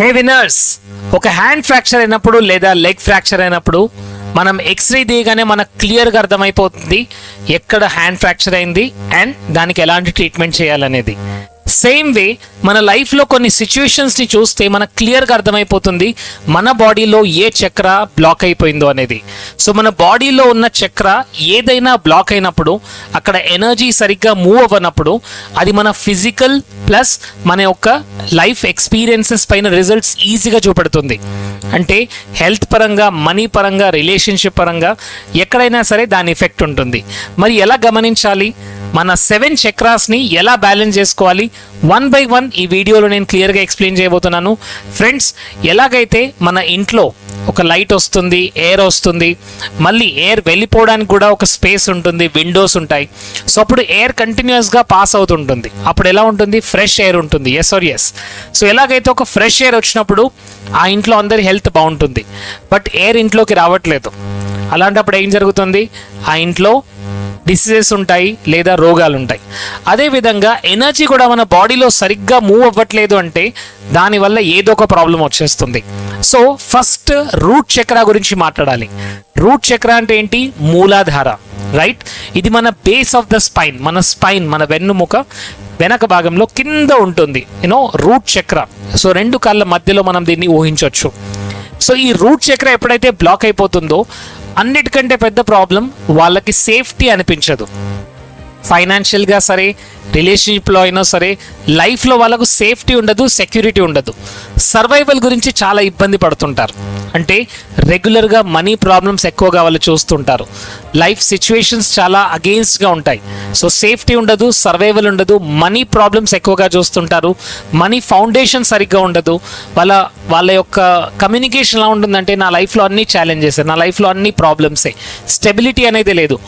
హే winners, ఒక hand fracture అయినప్పుడు లేదా లెగ్ ఫ్రాక్చర్ అయినప్పుడు మనం ఎక్స్రే తీయగానే మనకు క్లియర్గా అర్థమైపోతుంది ఎక్కడ హ్యాండ్ ఫ్రాక్చర్ అయింది అండ్ దానికి ఎలాంటి ట్రీట్మెంట్ చేయాలనేది. సేమ్ వే మన లైఫ్లో కొన్ని సిచ్యువేషన్స్ని చూస్తే మనకు క్లియర్గా అర్థమైపోతుంది మన బాడీలో ఏ చక్ర బ్లాక్ అయిపోయిందో అనేది. సో మన బాడీలో ఉన్న చక్ర ఏదైనా బ్లాక్ అయినప్పుడు అక్కడ ఎనర్జీ సరిగ్గా మూవ్ అవ్వనప్పుడు అది మన ఫిజికల్ ప్లస్ మన యొక్క లైఫ్ ఎక్స్పీరియన్సెస్ పైన రిజల్ట్స్ ఈజీగా చూపెడుతుంది. అంటే హెల్త్ పరంగా, మనీ పరంగా, రిలేషన్షిప్ పరంగా ఎక్కడైనా సరే దాని ఎఫెక్ట్ ఉంటుంది. మరి ఎలా గమనించాలి? మన 7 చక్రాస్ని ఎలా బ్యాలెన్స్ చేసుకోవాలి 1 by 1 ఈ వీడియోలో నేను క్లియర్గా ఎక్స్ప్లెయిన్ చేయబోతున్నాను. ఫ్రెండ్స్, ఎలాగైతే మన ఇంట్లో ఒక లైట్ వస్తుంది, ఎయిర్ వస్తుంది, మళ్ళీ ఎయిర్ వెళ్ళిపోవడానికి కూడా ఒక స్పేస్ ఉంటుంది, విండోస్ ఉంటాయి. సో అప్పుడు ఎయిర్ కంటిన్యూస్గా పాస్ అవుతుంటుంది. అప్పుడు ఎలా ఉంటుంది? ఫ్రెష్ ఎయిర్ ఉంటుంది. S R S. సో ఎలాగైతే ఒక ఫ్రెష్ ఎయిర్ వచ్చినప్పుడు ఆ ఇంట్లో అందరి హెల్త్ బాగుంటుంది, బట్ ఎయిర్ ఇంట్లోకి రావట్లేదు. అలాంటప్పుడు ఏం జరుగుతుంది? ఆ ఇంట్లో డిసీజెస్ ఉంటాయి లేదా రోగాలు ఉంటాయి. అదేవిధంగా ఎనర్జీ కూడా మన బాడీలో సరిగ్గా మూవ్ అవ్వట్లేదు అంటే దానివల్ల ఏదో ఒక ప్రాబ్లం వచ్చేస్తుంది. సో ఫస్ట్ రూట్ చక్ర గురించి మాట్లాడాలి. రూట్ చక్ర అంటే ఏంటి? మూలాధార, రైట్? ఇది మన బేస్ ఆఫ్ ద స్పైన్, మన వెన్నుముక వెనక భాగంలో కింద ఉంటుంది, రూట్ చక్ర. సో 2 కాళ్ళ మధ్యలో మనం దీన్ని ఊహించవచ్చు. సో ఈ రూట్ చక్ర ఎప్పుడైతే బ్లాక్ అయిపోతుందో అన్నిటికంటే పెద్ద ప్రాబ్లం వాళ్ళకి సేఫ్టీ అనిపించదు. ఫైనాన్షియల్గా సరే, రిలేషన్షిప్లో అయినా సరే, లైఫ్లో వాళ్ళకు సేఫ్టీ ఉండదు, సెక్యూరిటీ ఉండదు. సర్వైవల్ గురించి చాలా ఇబ్బంది పడుతుంటారు. అంటే రెగ్యులర్గా మనీ ప్రాబ్లమ్స్ ఎక్కువగా వాళ్ళు చూస్తుంటారు. లైఫ్ సిచ్యువేషన్స్ చాలా అగెయిన్స్ట్గా ఉంటాయి. సో సేఫ్టీ ఉండదు, సర్వైవల్ ఉండదు, మనీ ప్రాబ్లమ్స్ ఎక్కువగా చూస్తుంటారు. మనీ ఫౌండేషన్ సరిగ్గా ఉండదు. వాళ్ళ యొక్క కమ్యూనికేషన్ ఎలా ఉంటుందంటే నా లైఫ్లో అన్ని ఛాలెంజెస్, నా లైఫ్లో అన్ని ప్రాబ్లమ్సే, స్టెబిలిటీ అనేది లేదు.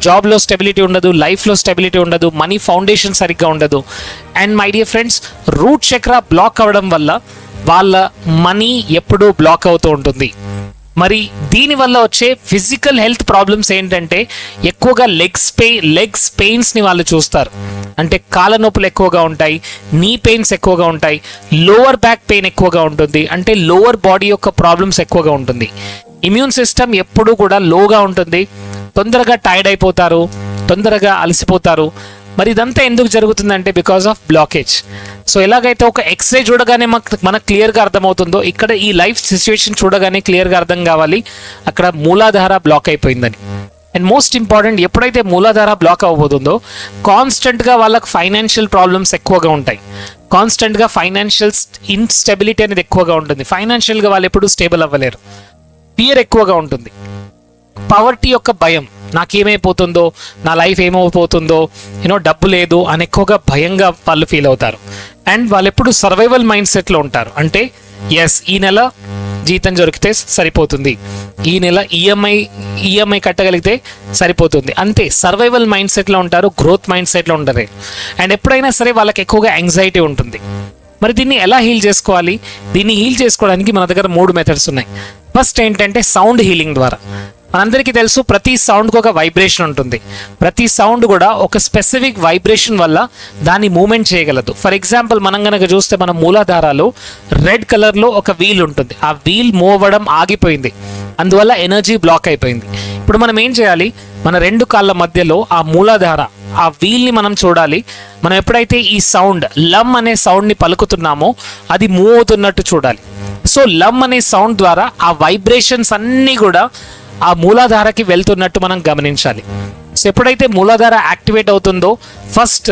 జాబ్లో స్టెబిలిటీ ఉండదు, లైఫ్లో స్టెబిలిటీ ఉండదు, మనీ ఫౌండేషన్ సరిగ్గా ఉండదు. And my dear friends, root chakra block అవ్వడం వల్ల వాళ్ళ మనీ ఎప్పుడూ బ్లాక్ అవుతూ ఉంటుంది. మరి దీనివల్ల వచ్చే ఫిజికల్ హెల్త్ ప్రాబ్లమ్స్ ఏంటంటే ఎక్కువగా లెగ్స్ పెయిన్స్ని వాళ్ళు చూస్తారు. అంటే కాళ్ళ నొప్పులు ఎక్కువగా ఉంటాయి, నీ పెయిన్స్ ఎక్కువగా ఉంటాయి, లోవర్ బ్యాక్ పెయిన్ ఎక్కువగా ఉంటుంది. అంటే లోవర్ బాడీ యొక్క ప్రాబ్లమ్స్ ఎక్కువగా ఉంటుంది. ఇమ్యూన్ సిస్టమ్ ఎప్పుడూ కూడా లోగా ఉంటుంది, తొందరగా టైర్డ్ అయిపోతారు, తొందరగా అలసిపోతారు. మరి ఇదంతా ఎందుకు జరుగుతుందంటే బికాస్ ఆఫ్ బ్లాకేజ్. సో ఎలాగైతే ఒక ఎక్స్రే చూడగానే మనకు క్లియర్గా అర్థమవుతుందో, ఇక్కడ ఈ లైఫ్ సిచ్యువేషన్ చూడగానే క్లియర్గా అర్థం కావాలి అక్కడ మూలాధార బ్లాక్ అయిపోయిందని. అండ్ మోస్ట్ ఇంపార్టెంట్, ఎప్పుడైతే మూలాధార బ్లాక్ అవ్వబోతుందో కాన్స్టెంట్గా వాళ్ళకి ఫైనాన్షియల్ ప్రాబ్లమ్స్ ఎక్కువగా ఉంటాయి. కాన్స్టెంట్గా ఫైనాన్షియల్ ఇన్స్టెబిలిటీ అనేది ఎక్కువగా ఉంటుంది. ఫైనాన్షియల్గా వాళ్ళు ఎప్పుడూ స్టేబుల్ అవ్వలేరు. ఫియర్ ఎక్కువగా ఉంటుంది. పవర్టీ యొక్క భయం, నాకేమైపోతుందో, నా లైఫ్ ఏమైపోతుందో, డబ్బు లేదు అని ఎక్కువగా భయంగా వాళ్ళు ఫీల్ అవుతారు. అండ్ వాళ్ళు ఎప్పుడు సర్వైవల్ మైండ్ సెట్లో ఉంటారు. అంటే ఎస్, ఈ నెల జీతం దొరికితే సరిపోతుంది, ఈ నెల ఈఎంఐ కట్టగలిగితే సరిపోతుంది, అంతే. సర్వైవల్ మైండ్ సెట్లో ఉంటారు, గ్రోత్ మైండ్ సెట్లో ఉంటారు. అండ్ ఎప్పుడైనా సరే వాళ్ళకి ఎక్కువగా యాంగ్జైటీ ఉంటుంది. మరి దీన్ని ఎలా హీల్ చేసుకోవాలి? దీన్ని హీల్ చేసుకోవడానికి మన దగ్గర 3 మెథడ్స్ ఉన్నాయి. ఫస్ట్ ఏంటంటే సౌండ్ హీలింగ్ ద్వారా. మనందరికీ తెలుసు ప్రతి సౌండ్కి ఒక వైబ్రేషన్ ఉంటుంది. ప్రతి సౌండ్ కూడా ఒక స్పెసిఫిక్ వైబ్రేషన్ వల్ల దాన్ని మూమెంట్ చేయగలదు. ఫర్ ఎగ్జాంపుల్ మనం కనుక చూస్తే మన మూలాధారాలో రెడ్ కలర్లో ఒక వీల్ ఉంటుంది. ఆ వీల్ మూవ్ అవ్వడం ఆగిపోయింది, అందువల్ల ఎనర్జీ బ్లాక్ అయిపోయింది. ఇప్పుడు మనం ఏం చేయాలి? మన 2 కాళ్ళ మధ్యలో ఆ మూలాధార, ఆ వీల్ని మనం చూడాలి. మనం ఎప్పుడైతే ఈ సౌండ్ లమ్ అనే సౌండ్ని పలుకుతున్నామో అది మూవ్ అవుతున్నట్టు చూడాలి. సో లమ్ అనే సౌండ్ ద్వారా ఆ వైబ్రేషన్స్ అన్నీ కూడా ఆ మూలాధారకి వెళ్తున్నట్టు మనం గమనించాలి. సో ఎప్పుడైతే మూలాధార యాక్టివేట్ అవుతుందో ఫస్ట్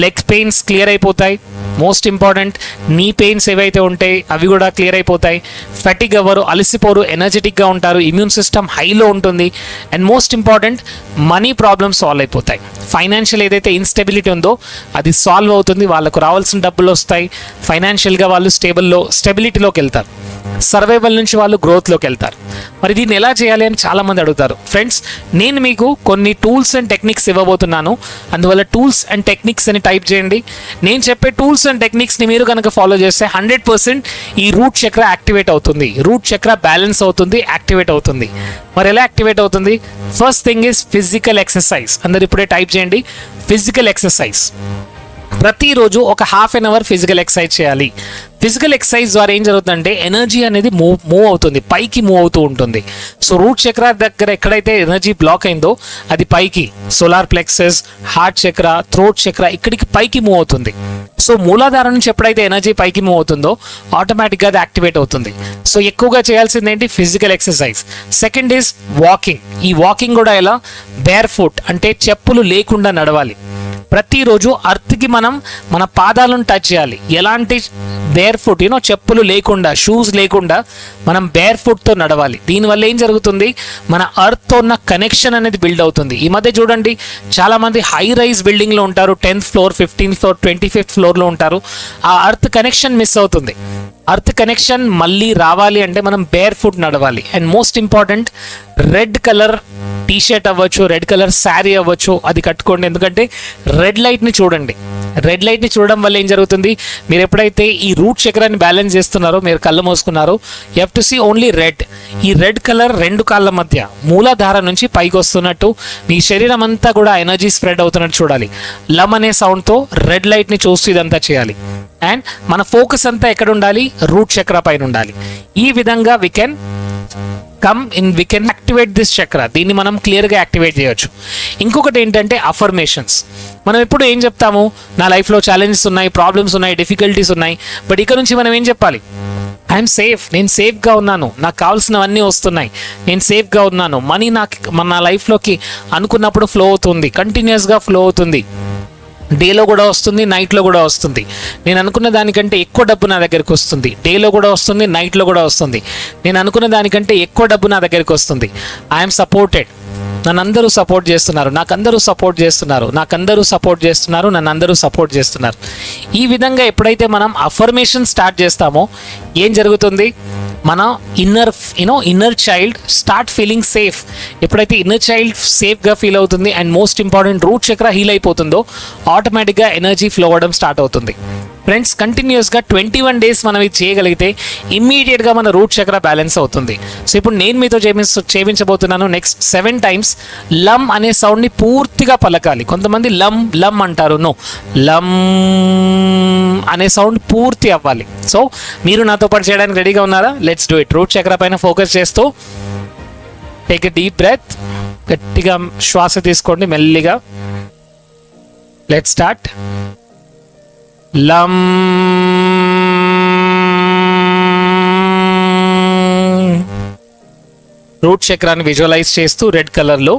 లెగ్ పెయిన్స్ క్లియర్ అయిపోతాయి. మోస్ట్ ఇంపార్టెంట్, నీ పెయిన్స్ ఏవైతే ఉంటాయి అవి కూడా క్లియర్ అయిపోతాయి. ఫెటిగ్ అవ్వరు, అలసిపోరు, ఎనర్జెటిక్గా ఉంటారు, ఇమ్యూన్ సిస్టమ్ హైలో ఉంటుంది. And most important, money problems solve అయిపోతాయి. ఫైనాన్షియల్ ఏదైతే ఇన్స్టెబిలిటీ ఉందో అది సాల్వ్ అవుతుంది. వాళ్ళకు రావాల్సిన డబ్బులు వస్తాయి. ఫైనాన్షియల్గా వాళ్ళు స్టెబిలిటీలోకి వెళ్తారు. సర్వైవల్ నుంచి వాళ్ళు గ్రోత్లోకి వెళ్తారు. మరి దీన్ని ఎలా చేయాలి అని చాలామంది అడుగుతారు. ఫ్రెండ్స్, నేను మీకు కొన్ని టూల్స్ అండ్ టెక్నిక్స్ ఇవ్వబోతున్నాను. అందువల్ల టూల్స్ అండ్ టెక్నిక్స్ అని టైప్ చేయండి. నేను చెప్పే టూల్స్ అండ్ టెక్నిక్స్ని మీరు కనుక ఫాలో చేస్తే 100% ఈ రూట్ చక్ర యాక్టివేట్ అవుతుంది, రూట్ చక్ర బ్యాలెన్స్ అవుతుంది, యాక్టివేట్ అవుతుంది. మరి ఎలా యాక్టివేట్ అవుతుంది? First thing is physical exercise. అందరు ఇప్పుడే టైప్ చేయండి, ఫిజికల్ ఎక్సర్సైజ్. ప్రతిరోజు ఒక half an hour physical exercise చేయాలి. ఫిజికల్ ఎక్సర్సైజ్ ద్వారా ఏం జరుగుతుందంటే ఎనర్జీ అనేది మూవ్ అవుతుంది, పైకి మూవ్ అవుతూ ఉంటుంది. సో రూట్ చక్ర దగ్గర ఎక్కడైతే ఎనర్జీ బ్లాక్ అయిందో అది పైకి, సోలార్ ప్లెక్సస్, హార్ట్ చక్ర, థ్రోట్ చక్ర ఇక్కడికి పైకి మూవ్ అవుతుంది. సో మూలాధారం నుంచి ఎప్పుడైతే ఎనర్జీ పైకి మూవ్ అవుతుందో ఆటోమేటిక్గా అది యాక్టివేట్ అవుతుంది. సో ఎక్కువగా చేయాల్సింది ఏంటి? Physical exercise. Second is walking. ఈ వాకింగ్ కూడా ఎలా? బేర్ ఫుట్ అంటే చెప్పులు లేకుండా నడవాలి. ప్రతిరోజు అర్త్కి మనం మన పాదాలను టచ్ చేయాలి. ఎలాంటి బేర్ ఫుట్, చెప్పులు లేకుండా, షూస్ లేకుండా మనం బేర్ ఫుట్తో నడవాలి. దీనివల్ల ఏం జరుగుతుంది? మన అర్త్తో ఉన్న కనెక్షన్ అనేది బిల్డ్ అవుతుంది. ఈ మధ్య చూడండి, చాలామంది హై రైజ్ బిల్డింగ్లో ఉంటారు, 10th floor, 15th floor, 25th ఫ్లోర్లో ఉంటారు. ఆ అర్త్ కనెక్షన్ మిస్ అవుతుంది. అర్త్ కనెక్షన్ మళ్ళీ రావాలి అంటే మనం బేర్ ఫుట్ నడవాలి. And most important, red colour T shirt అవ్వచ్చు, రెడ్ కలర్ శారీ అవ్వచ్చు, అది కట్టుకోండి. ఎందుకంటే రెడ్ లైట్ని చూడండి. రెడ్ లైట్ని చూడడం వల్ల ఏం జరుగుతుంది? మీరు ఎప్పుడైతే ఈ రూట్ చక్రాన్ని బ్యాలెన్స్ చేస్తున్నారో, మీరు కళ్ళు మోసుకున్నారో, you have to see only red. ఈ రెడ్ కలర్ రెండు కాళ్ళ మధ్య మూలాధారం నుంచి పైకి వస్తున్నట్టు, మీ శరీరం అంతా కూడా ఎనర్జీ స్ప్రెడ్ అవుతున్నట్టు చూడాలి. లమ్ అనే సౌండ్తో రెడ్ లైట్ని చూస్తూ ఇదంతా చేయాలి. అండ్ మన ఫోకస్ అంతా ఎక్కడ ఉండాలి? రూట్ చక్ర పైన ఉండాలి. ఈ విధంగా వి కెన్ యాక్టివేట్ దిస్ చక్ర. దీన్ని మనం క్లియర్గా యాక్టివేట్ చేయొచ్చు. ఇంకొకటి ఏంటంటే అఫర్మేషన్స్. మనం ఎప్పుడు ఏం చెప్తాము? నా లైఫ్లో ఛాలెంజెస్ ఉన్నాయి, ప్రాబ్లమ్స్ ఉన్నాయి, డిఫికల్టీస్ ఉన్నాయి. బట్ ఇక్కడ నుంచి మనం ఏం చెప్పాలి? ఐఎమ్ సేఫ్, నేను సేఫ్గా ఉన్నాను, నాకు కావాల్సినవన్నీ వస్తున్నాయి, నేను సేఫ్గా ఉన్నాను, మనీ నా లైఫ్లోకి అనుకున్నప్పుడు ఫ్లో అవుతుంది, కంటిన్యూస్గా ఫ్లో అవుతుంది, డేలో కూడా వస్తుంది, నైట్లో కూడా వస్తుంది. నేను అనుకున్న దానికంటే ఎక్కువ డబ్బు నా దగ్గరికి వస్తుంది, డేలో కూడా వస్తుంది, నైట్లో కూడా వస్తుంది. నేను అనుకున్న దానికంటే ఎక్కువ డబ్బు నా దగ్గరికి వస్తుంది. ఐఎమ్ సపోర్టెడ్, నన్ను అందరూ సపోర్ట్ చేస్తున్నారు, నాకందరూ సపోర్ట్ చేస్తున్నారు, నాకందరూ సపోర్ట్ చేస్తున్నారు, నన్ను అందరూ సపోర్ట్ చేస్తున్నారు. ఈ విధంగా ఎప్పుడైతే మనం అఫర్మేషన్ స్టార్ట్ చేస్తామో ఏం జరుగుతుంది? మన inner child start feeling safe. ఎప్పుడైతే ఇన్నర్ చైల్డ్ సేఫ్గా ఫీల్ అవుతుంది అండ్ మోస్ట్ ఇంపార్టెంట్ రూట్ చక్ర హీల్ అయిపోతుందో ఆటోమేటిక్గా ఎనర్జీ ఫ్లో అవ్వడం స్టార్ట్ అవుతుంది. ఫ్రెండ్స్, కంటిన్యూస్గా 21 days మనం ఇది చేయగలిగితే ఇమ్మీడియట్గా మన రూట్ చక్ర బ్యాలెన్స్ అవుతుంది. సో ఇప్పుడు నేను మీతో చేయించబోతున్నాను. నెక్స్ట్ 7 times లమ్ అనే సౌండ్ని పూర్తిగా పలకాలి. కొంతమంది లమ్ లమ్ అంటారు. నో, లమ్ అనే సౌండ్ పూర్తి అవ్వాలి. సో మీరు నాతో పాటు చేయడానికి రెడీగా ఉన్నారా? Let's do it. రూట్ చక్ర పైన ఫోకస్ చేస్తూ టేక్ ఎ డీప్ బ్రెత్. గట్టిగా శ్వాస తీసుకోండి మెల్లిగా. Let's start. లం. రూట్ చక్రాన్ని విజువలైజ్ చేస్తూ రెడ్ కలర్లో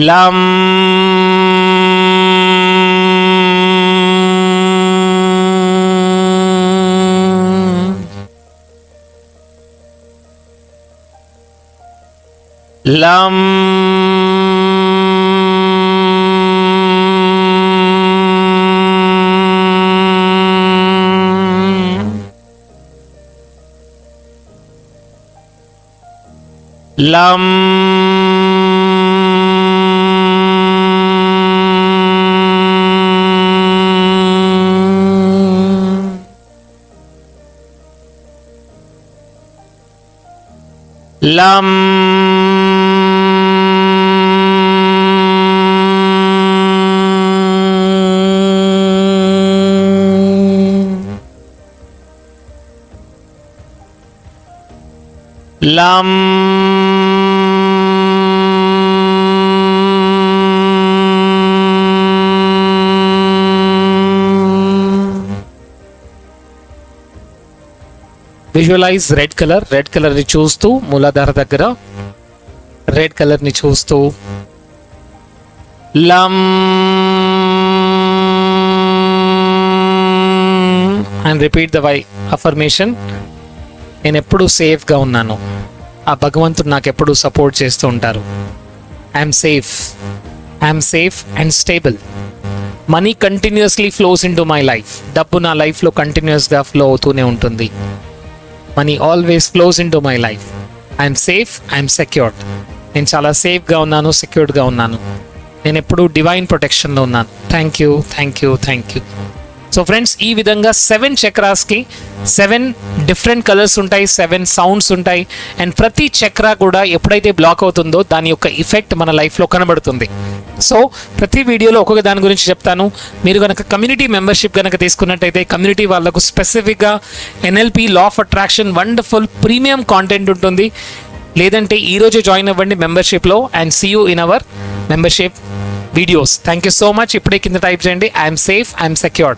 లం. లం. లం. లం. లం. Visualise red colour. రెడ్ కలర్ని చూస్తూ మూలాధార దగ్గర రెడ్ కలర్ని చూస్తూ లం. And repeat the affirmation. నేను ఎప్పుడూ సేఫ్గా ఉన్నాను, ఆ భగవంతుడు నాకు ఎప్పుడూ సపోర్ట్ చేస్తూ ఉంటారు. I'm safe, I'm safe and stable. Money continuously flows in to my life. డబ్బు నా లైఫ్లో కంటిన్యూస్గా ఫ్లో అవుతూనే ఉంటుంది. Money always flows in to my life. I'm safe, I'm secured. నేను చాలా సేఫ్గా ఉన్నాను, సెక్యూర్డ్గా ఉన్నాను. నేను ఎప్పుడూ డివైన్ ప్రొటెక్షన్లో ఉన్నాను. Thank you, thank you, thank you. So friends, ఈ విధంగా 7 చక్రాస్కి 7 డిఫరెంట్ కలర్స్ ఉంటాయి, 7 సౌండ్స్ ఉంటాయి. అండ్ ప్రతి చక్ర కూడా ఎప్పుడైతే బ్లాక్ అవుతుందో దాని యొక్క ఇఫెక్ట్ మన లైఫ్లో కనబడుతుంది. సో ప్రతి వీడియోలో ఒక్కొక్క దాని గురించి చెప్తాను. మీరు కనుక కమ్యూనిటీ మెంబర్షిప్ కనుక తీసుకున్నట్టయితే కమ్యూనిటీ వాళ్ళకు స్పెసిఫిక్గా NLP, law of attraction, wonderful premium content ఉంటుంది. లేదంటే ఈరోజు జాయిన్ అవ్వండి మెంబర్షిప్లో. And see you in our membership videos. Thank you so much. ఇప్పుడే కింద టైప్ చేయండి, ఐఎమ్ సేఫ్, ఐఎమ్ సెక్యూర్డ్.